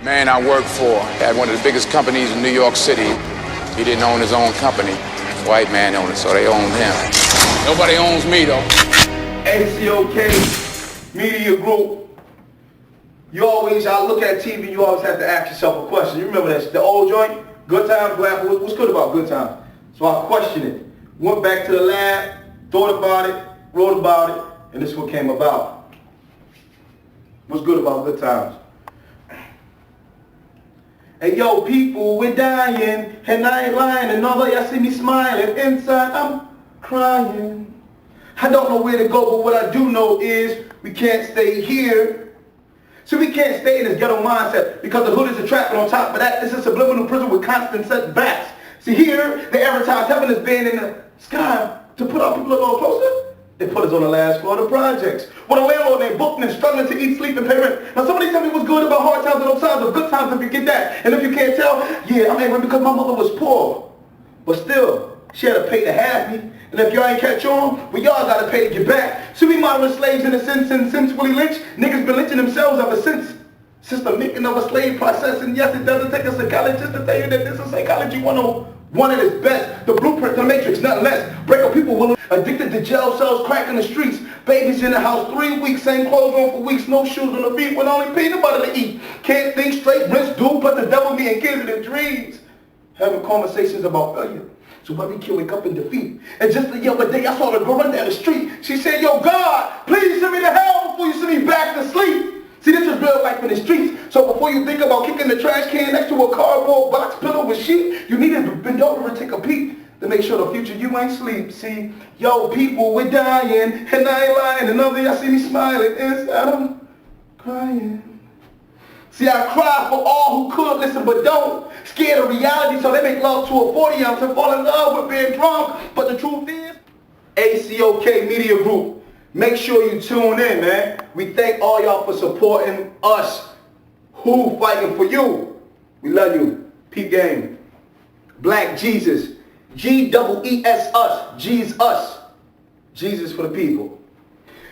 Man I worked for had one of the biggest companies in New York City. He didn't own his own company. White man owned it, so they owned him. Nobody owns me, though. ACOK Media Group. Y'all look at TV, you always have to ask yourself a question. You remember that, the old joint? Good Times, Black, what's good about Good Times? So I questioned it. Went back to the lab, thought about it, wrote about it, and this is what came about. What's good about Good Times? Hey yo, people, we're dying, and I ain't lying, and although y'all see me smiling, inside I'm crying. I don't know where to go, but what I do know is we can't stay here. So we can't stay in this ghetto mindset because the hood is a trap, and on top of that, it's a subliminal prison with constant setbacks. See here, they advertise heaven as being in the sky to put our people a little closer. They put us on the last floor of the projects. With a landlord named Bookman struggling to eat, sleep, and pay rent. Now somebody tell me what's good about hard times and no times, or good times if you get that. And if you can't tell, yeah, I'm angry because my mother was poor. But still, she had to pay to have me. And if y'all ain't catch on, well y'all gotta pay to get back. So we modern slaves in a sense, and since Willie Lynch, niggas been lynching themselves ever since. Since the making of a slave process, and yes, it doesn't take a psychologist to tell you that this is psychology 101 at its best. The blueprint to the matrix, nothing less. Break up people willing, addicted to jail cells, crack in the streets. Babies in the house 3 weeks, same clothes on for weeks, no shoes on the feet, with only peanut butter to eat. Can't think straight, rinse, do, but the devil me and kids in their dreams. Having conversations about failure. So why we can wake up in defeat? And just the other day, I saw the girl run down the street. She said, yo, God, please send me to hell before you send me back to sleep. See, this is real life in the streets. So before you think about kicking the trash can next to a cardboard box pillow with sheet, you need to bend over and take a peek to make sure the future you ain't sleep. See, yo, people, we're dying, and I ain't lying. And other y'all see me smiling, inside I'm crying. See, I cry for all who could listen but don't. Scared of reality, so they make love to a 40-ounce and fall in love with being drunk. But the truth is, ACOK Media Group. Make sure you tune in, man. We thank all y'all for supporting us. Who fighting for you? We love you. Peep game. Black Jesus. G-double-E-S us. G's us. Jesus for the people.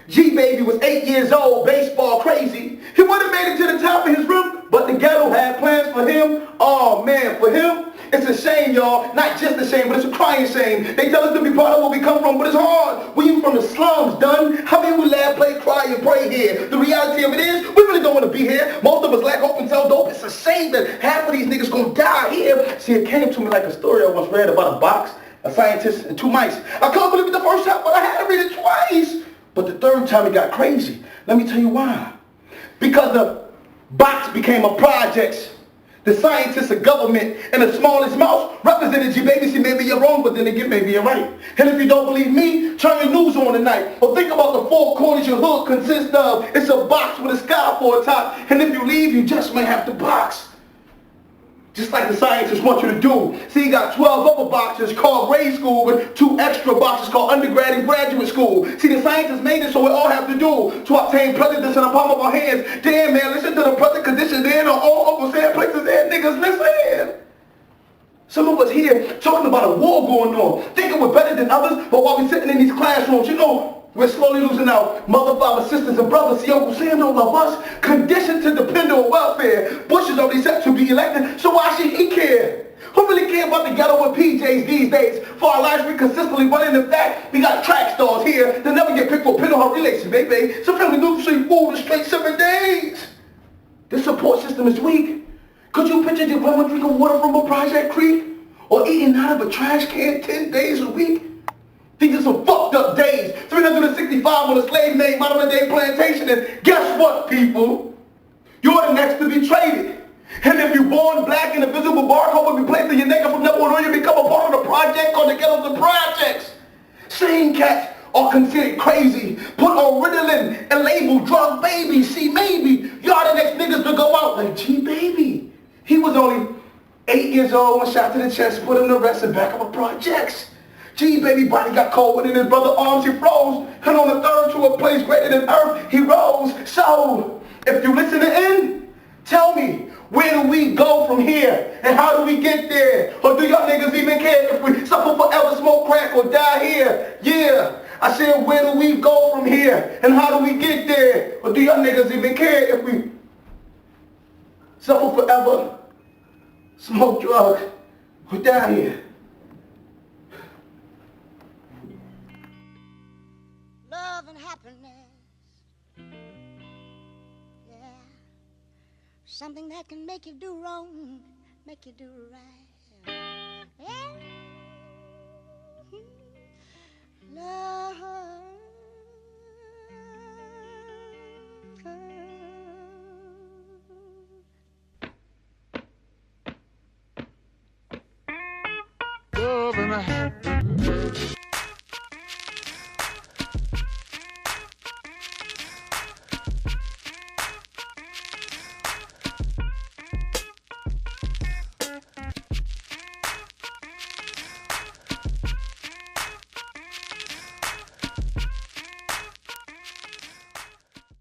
G-Baby was 8 years old, baseball crazy. He would have made it to the top of his room, but the ghetto had plans for him. Oh man, for him, it's a shame, y'all. Not just a shame, but it's a crying shame. They tell us to be proud of where we come from, but it's hard. We from the slums, done. How many we laugh, play, cry, and pray here? The reality of it is, we really don't want to be here. Most of us lack hope and sell dope. It's a shame that half of these niggas gonna die here. See, it came to me like a story I once read about a box, a scientist, and 2 mice. I couldn't believe it the first time, but I had to read it twice. But the third time it got crazy. Let me tell you why. Because the box became a project. The scientists, the government, and the smallest mouse represented G-Baby. See, maybe you're wrong, but then again, maybe you're right. And if you don't believe me, turn your news on tonight. Or think about the 4 corners your hood consists of. It's a box with a sky for a top. And if you leave, you just may have to box. Just like the scientists want you to do. See, you got 12 other boxes called grade school with 2 extra boxes called undergrad and graduate school. See, the scientists made it so we all have to do to obtain presidents in the palm of our hands. Damn, man, listen to the present conditions in or all Uncle Sam places in. Niggas, listen. Some of us here talking about a war going on, thinking we're better than others, but while we're sitting in these classrooms, you know, we're slowly losing our mother, father, sisters, and brothers. See, Uncle Sam don't love us. Conditioned to depend on welfare. Bush is already set to be elected, so why should he care? Who really care about the ghetto with PJs these days? For our lives, we consistently running. In fact, we got track stars here that never get picked for pin on her relation, baby. Some family nutrition food in straight 7 days. This support system is weak. Could you picture your grandma drinking water from a Project Creek? Or eating out of a trash can 10 days a week? These are some fucked up days. 365 on a slave named modern day plantation. And guess what, people? You're the next to be traded. And if you're born black and a visible barcode will be placed in your neck, from that point on you become a part of the project or the ghettos of projects. Same cats are considered crazy. Put on Ritalin and labeled drug baby. See, maybe y'all the next niggas to go out like G-Baby. He was only 8 years old when shot to the chest, put him to rest in back of a projects. G-Baby body got cold within his brother's arms, he froze. And on the third to a place greater than earth, he rose. So, if you listen in, tell me, where do we go from here? And how do we get there? Or do y'all niggas even care if we suffer forever, smoke crack, or die here? Yeah, I said, where do we go from here? And how do we get there? Or do y'all niggas even care if we suffer forever, smoke drugs, or die here. Love and happiness, yeah, something that can make you do wrong, make you do right, yeah. Love. Love and happiness.